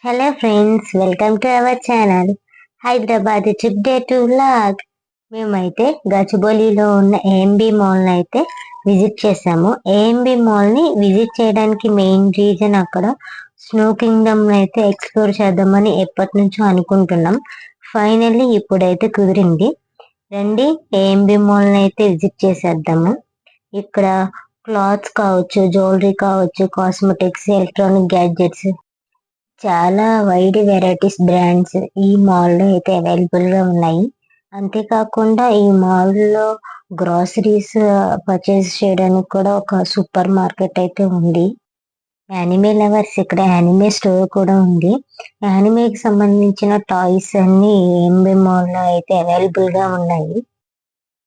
Hello friends, welcome to our channel Hyderabad trip day to vlog. మేమైతే గచ్చిబౌలిలో ఉన్న AMB mall అయితే visit చేసాము. AMB mall ని విజిట్ చేయడానికి మెయిన్ రీజన్ అక్కడ స్నో కింగ్డమ్ అయితే ఎక్స్ప్లోర్ చేద్దామని ఎప్పటి నుంచో అనుకుంటున్నాం. ఫైనల్లీ ఇప్పుడైతే కుదిరింది. రండి, ఏఎంబి మాల్ ని అయితే విజిట్ చేసేద్దాము. ఇక్కడ క్లాత్స్ కావచ్చు, జ్యువెలరీ కావచ్చు, కాస్మెటిక్స్, ఎలక్ట్రానిక్ గ్యాడ్జెట్స్, చాలా వైడ్ వెరైటీస్ బ్రాండ్స్ ఈ మాల్లో అయితే అవైలబుల్ గా ఉన్నాయి. అంతేకాకుండా ఈ మాల్లో గ్రాసరీస్ పర్చేస్ చేయడానికి కూడా ఒక సూపర్ మార్కెట్ అయితే ఉంది. యానిమే లవర్స్ ఇక్కడ యానిమే స్టోర్ కూడా ఉంది. యానిమేకి సంబంధించిన టాయ్స్ అన్ని ఏఎంబి మాల్ లో అయితే అవైలబుల్ గా ఉన్నాయి.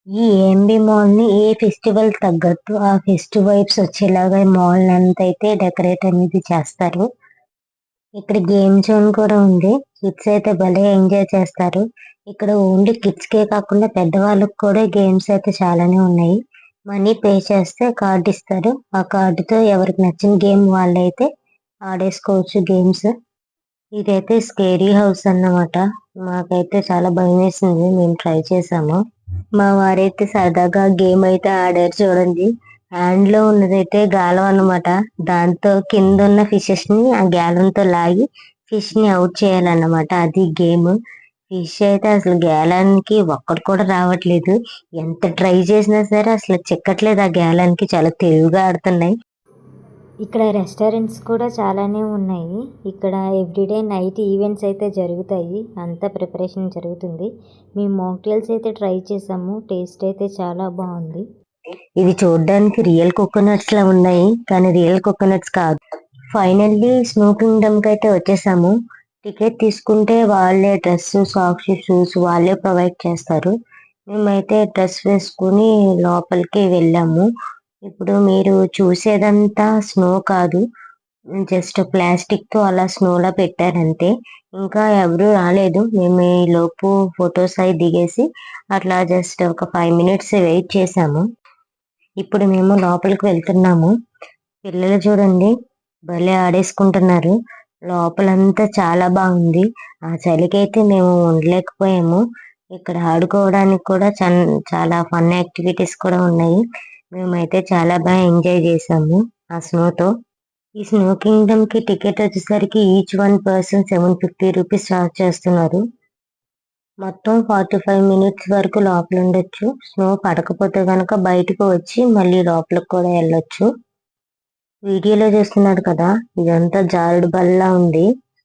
ఈ ఏఎంబి మాల్ ని ఏ ఫెస్టివల్ తగ్గట్టు ఆ ఫెస్టివ్ వైబ్స్ వచ్చేలాగా మాల్ అంతా అయితే డెకరేట్ అనేది చేస్తారు. ఇక్కడ గేమ్ జోన్ కూడా ఉంది. కిడ్స్ అయితే భలే ఎంజాయ్ చేస్తారు. ఇక్కడ ఓన్లీ కిడ్స్ కే కాకుండా పెద్దవాళ్ళకి కూడా గేమ్స్ అయితే చాలానే ఉన్నాయి. మనీ పే చేస్తే కార్డు ఇస్తారు. ఆ కార్డుతో ఎవరికి నచ్చిన గేమ్ వాళ్ళైతే ఆడేసుకోవచ్చు గేమ్స్. ఇదైతే స్కేరీ హౌస్ అన్నమాట. మాకైతే చాలా భయం వేసింది, మేము ట్రై చేసాము. మా వారైతే సరదాగా గేమ్ అయితే ఆడారు. చూడండి, హ్యాండ్ లో ఉన్నదైతే గాలం అన్నమాట. దాంతో కింద ఉన్న ఫిషెస్ ని ఆ గాలంతో లాగి ఫిష్ ని అవుట్ చేయాలన్నమాట. అది గేమ్. ఫిష్ అయితే అసలు గేలానికి ఒక్కడు కూడా రావట్లేదు. ఎంత ట్రై చేసినా సరే అసలు చిక్కట్లేదు. ఆ గేలానికి చాలా తెలివిగా ఆడుతున్నాయి. ఇక్కడ రెస్టారెంట్స్ కూడా చాలానే ఉన్నాయి. ఇక్కడ ఎవ్రీడే నైట్ ఈవెంట్స్ అయితే జరుగుతాయి. అంతా ప్రిపరేషన్ జరుగుతుంది. మేము మాక్టైల్స్ అయితే ట్రై చేసాము. టేస్ట్ అయితే చాలా బాగుంది. ఇది చూడడానికి రియల్ కోకోనట్స్ లా ఉన్నాయి, కానీ రియల్ కోకోనట్స్ కాదు. ఫైనల్లీ స్నో కింగ్డమ్ కి అయితే వచ్చేసాము. టికెట్ తీసుకుంటే వాళ్ళే డ్రెస్, సాక్స్, షూస్ వాళ్ళే ప్రొవైడ్ చేస్తారు. మేమైతే డ్రెస్ వేసుకుని లోపలికి వెళ్ళాము. ఇప్పుడు మీరు చూసేదంతా స్నో కాదు, జస్ట్ ప్లాస్టిక్ తో అలా స్నోలా పెట్టారంతే. ఇంకా ఎవరు రాలేదు. మేము ఈ లోపు ఫొటోస్ అయి దిగేసి అట్లా జస్ట్ ఒక 5 minutes వెయిట్ చేసాము. ఇప్పుడు మేము లోపలికి వెళ్తున్నాము. పిల్లలు చూడండి, భలే ఆడేసుకుంటున్నారు. లోపలంతా చాలా బాగుంది. ఆ చలికైతే మేము ఉండలేకపోయాము. ఇక్కడ ఆడుకోవడానికి కూడా చాలా ఫన్ యాక్టివిటీస్ కూడా ఉన్నాయి. మేమైతే చాలా బాగా ఎంజాయ్ చేసాము ఆ స్నోతో. ఈ స్నో కింగ్డమ్ కి టికెట్ వచ్చేసరికి each one person 750 rupees charge చేస్తున్నారు. మొత్తం 45 minutes వరకు లోపల ఉండొచ్చు. స్నో పడకపోతే గనక బయటకు వచ్చి మళ్ళీ లోపలికి కూడా వెళ్ళొచ్చు. వీడియోలో చూస్తున్నాడు కదా, ఇదంతా జారుడు బల్ల ఉంది.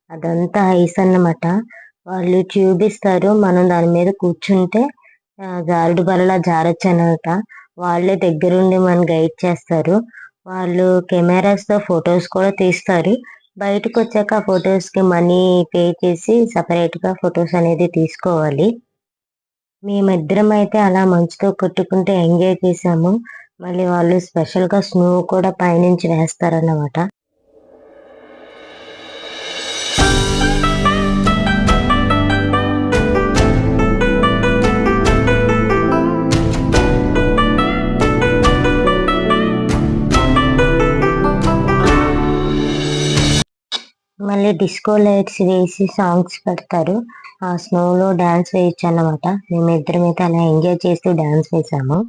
అదంతా ఐస్ అన్నమాట. వాళ్ళు ట్యూబ్ ఇస్తారు, మనం దాని మీద కూర్చుంటే జారుడు బల్ల జారొచ్చు అన్నమాట. వాళ్ళే దగ్గరుండి మన గైడ్ చేస్తారు. వాళ్ళు కెమెరాస్ తో ఫొటోస్ కూడా తీస్తారు. బయటకు వచ్చాక ఆ ఫొటోస్ కి మనీ పే చేసి సపరేట్ గా ఫొటోస్ అనేది తీసుకోవాలి. మేమిద్దరం అయితే అలా మంచుతో కొట్టుకుంటూ ఎంజాయ్ చేసాము. మళ్ళీ వాళ్ళు స్పెషల్ గా స్నో కూడా పైనుంచి వేస్తారన్నమాట. మళ్ళీ డిస్కో లైట్స్ వేసి సాంగ్స్ పెడతారు. ఆ స్నో లో డాన్స్ వేయచ్చు అన్నమాట. మేమిద్దరం అయితే అలా ఎంజాయ్ చేస్తూ డాన్స్ వేసాము.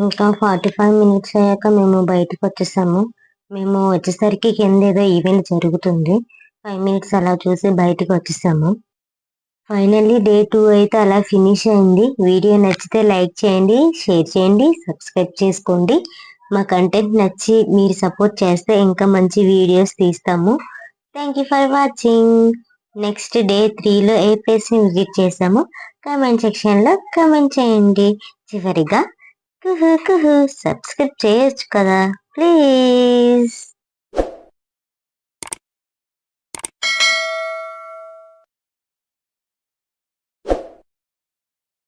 ఇంకా 45 minutes అయ్యాక మేము బయటకు వచ్చేసాము. మేము వచ్చేసరికి కింద ఏదో ఈవెంట్ జరుగుతుంది. 5 మినిట్స్ అలా చూసి బయటకు వచ్చేసాము. ఫైనల్లీ డే 2 అయితే అలా ఫినిష్ అయింది. వీడియో నచ్చితే లైక్ చేయండి, షేర్ చేయండి, సబ్స్క్రైబ్ చేసుకోండి. మా కంటెంట్ నచ్చి మీరు సపోర్ట్ చేస్తే ఇంకా మంచి వీడియోస్ తీస్తాము. Thank you for watching. Next day 3లో ఏ ప్లేస్ని విజిట్ చేసామో కామెంట్ సెక్షన్లో కామెంట్ చేయండి. చివరిగా కుహు కుహు సబ్స్క్రైబ్ చేయొచ్చు కదా ప్లీజ్.